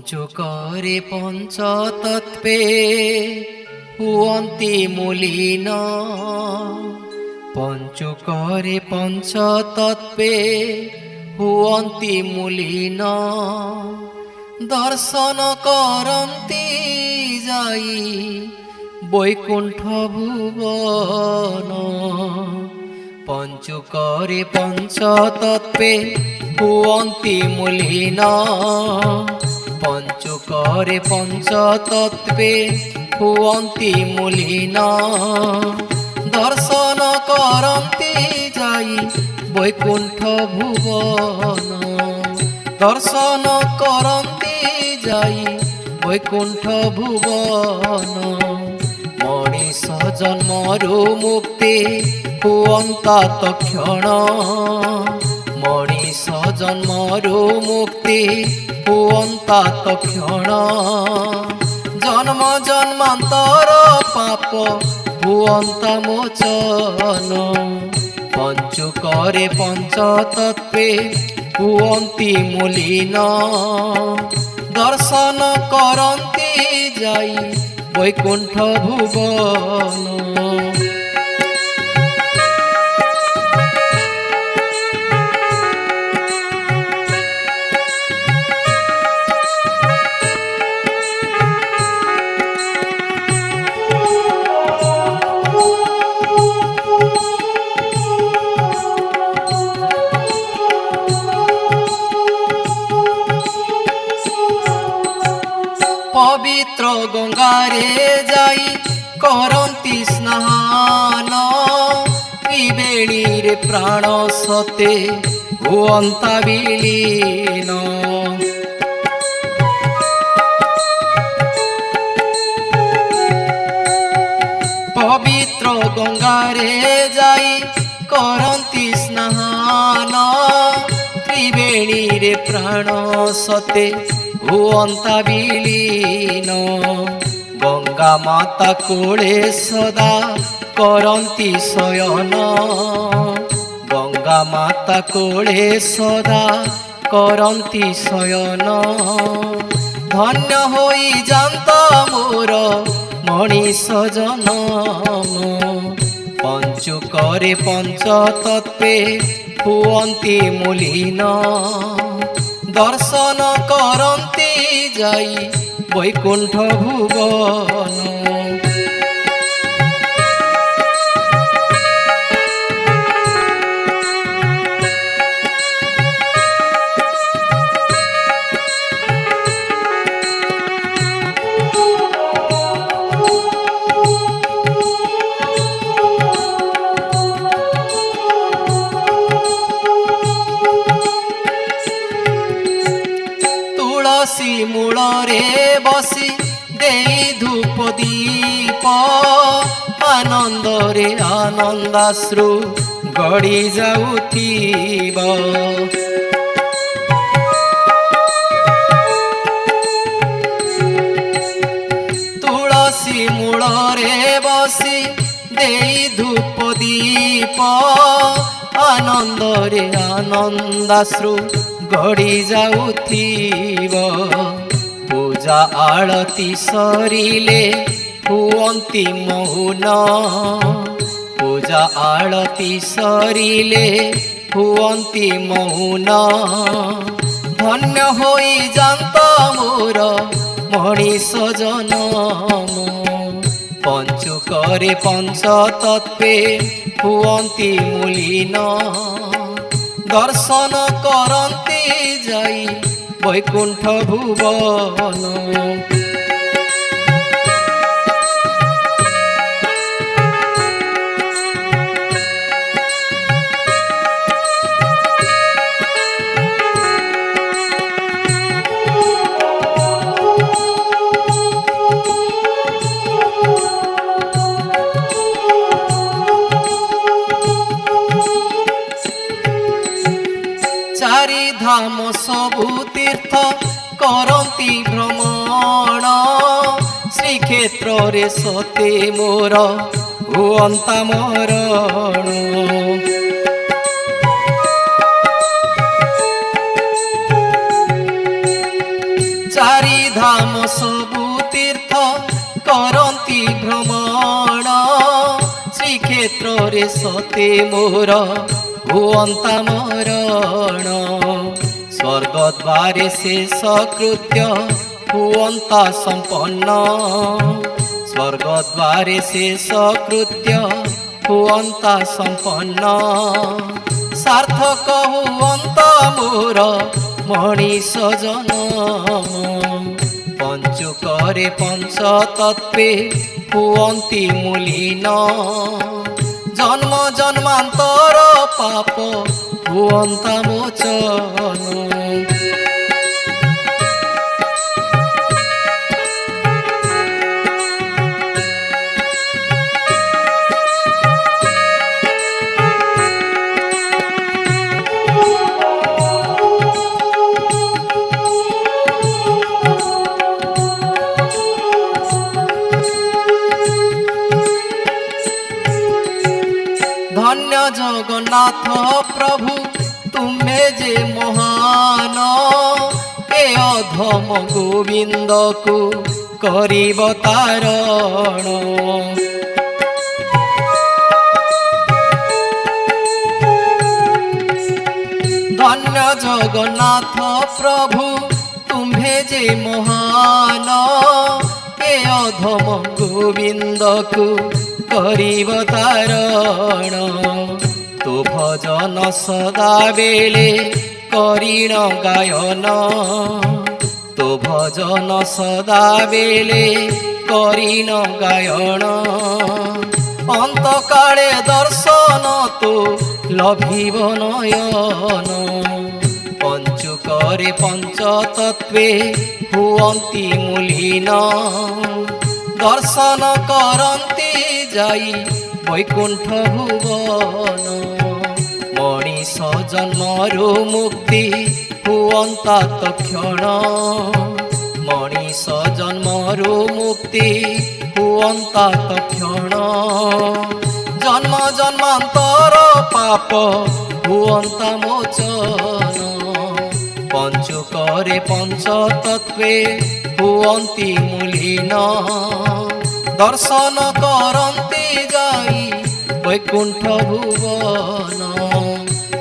পঞ্চকরে পঞ্চতত্ত্বে হুয়ন্তি মলিন। পঞ্চকরে পঞ্চতত্ত্বে হুয়ন্তি মলিন। দর্শন করন্তি যাই বৈকুণ্ঠ ভুবন। পঞ্চকরে পঞ্চতত্ত্বে হুয়ন্তি মলিন। পঞ্চকরে পঞ্চতত্ত্বে হুয়ন্তি মলিন। দর্শন করন্তি যাই বৈকুণ্ঠ ভুবন। দর্শন করন্তি যাই বৈকুণ্ঠ ভুবন। মଣିଷ ଜନ୍ମରୁ ମୁକ୍ତି ହୁଅନ୍ତା ତକ୍ଷଣ। ମଣିଷ ଜନ୍ମରୁ ମୁକ୍ତି ହୁଅନ୍ତା ତକ୍ଷଣ। ଜନ୍ମ ଜନ୍ମାନ୍ତର ପାପ ହୁଅନ୍ତା ମୋଚନ। ପଞ୍ଚୁକରେ ପଞ୍ଚତତ୍ତ୍ୱେ ହୁଅନ୍ତି ମଲିନ। ଦର୍ଶନ କରନ୍ତି ଯାଇ বৈকুণ্ঠ ভুবন। পবিত্র গঙ্গারে যাই করন্তি স্নান। ত্রিবেণীরে প্রাণ সতে হুয়ন্তা বিলীন। পবিত্র গঙ্গারে যাই করন্তি স্নান। ত্রিবেণীরে প্রাণ সতে হুয়ন্তা বিলীন। গঙ্গা মাতা কোলে সদা করন্তি শয়ন। গঙ্গা মাতা কোলে সদা করন্তি শয়ন। ধন্য হই যান্ত মোর মଣିଷ জনম। পঞ্চকরে পঞ্চতত্ত্বে হুয়ন্তি মলিন। দর্শন করন্তি যাই বৈকুণ্ঠ ভুবন। তুলসী মূଳରେ বসি দেই ধূপ দীপ। আনন্দরে আনন্দাশ্রু গড়ি যাউথিব। তুলসী মূଳରେ বসি দেই ধূপ দীপ। আনন্দরে আনন্দাশ্রু গড়ি যাউথিব। পূজা আଳତି সরিলে হুয়ন্তি মৌন। পূজা আଳତି সরিলে হুয়ন্তি মৌন। ধন্য হই যান্ত মোর মଣିଷ জনম। পঞ্চকরে পঞ্চতত্ত্বে হুয়ন্তি মলিন। দর্শন করন্তি যাই বৈকুণ্ঠ ভুবন। চারি ধাম সবু তীর্থ করন্তি ভ্রমণ। শ্রীক্ষেত্রে সতে মোর হুয়ন্তা মরণ। চারি ଧାମ ସବୁ ତୀର୍ଥ କରନ୍ତି ଭ୍ରମଣ ଶ୍ରୀକ୍ଷେତ୍ରରେ ସତେ ମୋର ହୁଅନ୍ତା ମରଣ ସ୍ୱର୍ଗଦ୍ୱାରେ ଶେଷ କୃତ୍ୟ ହୁଅନ୍ତା ସମ୍ପନ୍ନ ସ୍ୱର୍ଗଦ୍ୱାରେ ଶେଷ କୃତ୍ୟ ହୁଅନ୍ତା ସମ୍ପନ୍ନ ସାର୍ଥକ ହୁଅନ୍ତା ମୋର ମଣିଷ ଜନମ ପଞ୍ଚୁକରେ ପଞ୍ଚତତ୍ତ୍ୱେ ହୁଅନ୍ତି ମୂଲିନ ଜନ୍ମ ଜନ୍ମାନ୍ତର ପାପ ହୁଅନ୍ତା ମୋଚନ ଧନ୍ୟ ଜଗନ୍ନାଥ ପ୍ରଭୁ ତୁମେ ଯେ ମହାନ ଏ ଅଧମ ଗୋବିନ୍ଦକୁ କରିବ ତାରଣ ଧନ୍ୟ ଜଗନ୍ନାଥ ପ୍ରଭୁ ତୁମ୍ଭେ ଯେ ମହାନ ଏ ଅଧମ ଗୋବିନ୍ଦକୁ କରିବ ତାରଣ ତୋ ଭଜନ ସଦାବେଳେ କରିଣ ଗାୟନ ତୋ ଭଜନ ସଦାବେଳେ କରିଣ ଗାୟନ ଅନ୍ତକାଳେ ଦର୍ଶନ ତୋ ଲଭିବ ନୟନ ପଞ୍ଚୁକରେ ପଞ୍ଚତତ୍ତ୍ୱେ ହୁଅନ୍ତି ମୂଲିନ ଦର୍ଶନ କରନ୍ତି ଯାଇ ବୈକୁଣ୍ଠ ଭୁବନ ମଣିଷ ଜନ୍ମରୁ ମୁକ୍ତି ହୁଅନ୍ତା ତକ୍ଷଣ ମଣିଷ ଜନ୍ମରୁ ମୁକ୍ତି ହୁଅନ୍ତା ତକ୍ଷଣ ଜନ୍ମ ଜନ୍ମାନ୍ତର ପାପ ହୁଅନ୍ତା ମୋଚନ ପଞ୍ଚୁକରେ ପଞ୍ଚତତ୍ତ୍ୱେ ହୁଅନ୍ତି ମୂଲିନ ଦର୍ଶନ କରନ୍ତି ଯାଇ ବୈକୁଣ୍ଠ ଭୁବନ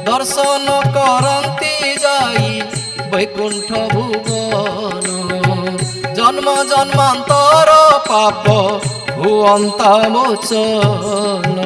ଦର୍ଶନ କରନ୍ତି ଯାଇ ବୈକୁଣ୍ଠ ଭୁବନ ଜନ୍ମ ଜନ୍ମାନ୍ତର ପାପ ହୁଅନ୍ତା ମୋଚନ